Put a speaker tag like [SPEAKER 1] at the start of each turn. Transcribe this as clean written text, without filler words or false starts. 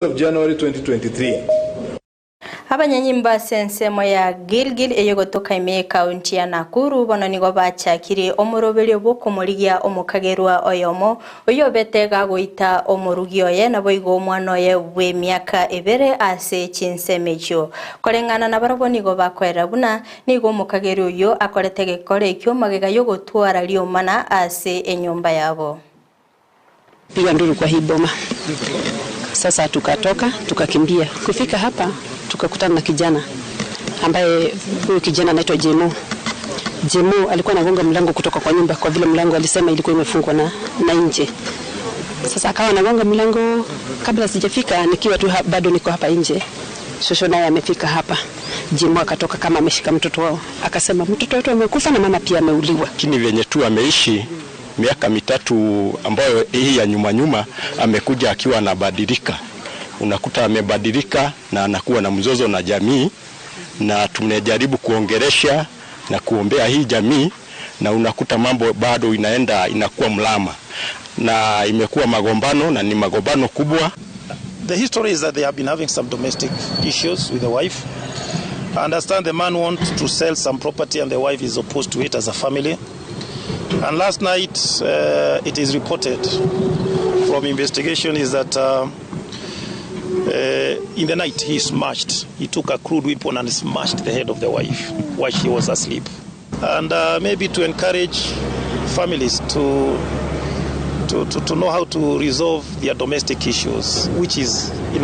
[SPEAKER 1] of January 2023.
[SPEAKER 2] Abanyanyimba sensemo ya Gilgil eyogotoka ime county ya Nakuru bono nigo bachakire omurobere bokumurigia omukagerwa oyomo oyobetega goita omurugi oye nabo igo omwana oye we miaka ebere ase chinsemecho korengana na barabo nigo bakwera buna nigo omukagero oyo akorete gekore ekyo magega yogotwara liomana ase enyumba yabo
[SPEAKER 3] piga nduru kwa hii boma. Sasa tukatoka tukakimbia kufika hapa tukakutana na kijana ambaye huyo kijana anaitwa Jemo. Jemo alikuwa anagonga mlango kutoka kwa nyumba kwa vile mlango alisema ilikuwa imefungwa na nje. Sasa akawa anagonga mlango kabla sijafika nikiwa tu bado niko hapa nje. Shosho naye amefika hapa. Jemo akatoka kama ameshika mtoto wao. Akasema mtoto wetu amekufa na mama pia ameuliwa.
[SPEAKER 4] Kini venye tu ameishi miaka mitatu ambayo hii ya nyuma amekuja akiwa anabadilika. Unakuta amebadilika na anakuwa na mzozo na jamii, na tunajaribu kuongelesha na kuombea hii jamii, na unakuta mambo bado inakuwa mlama na imekuwa magombano na ni magombano kubwa.
[SPEAKER 5] The history is that they have been having some domestic issues with the wife. I understand the man wants to sell some property and the wife is opposed to it as a family. And last night it is reported from investigation is that in the night he took a crude weapon and smashed the head of the wife while she was asleep. And maybe to encourage families to know how to resolve their domestic issues, which is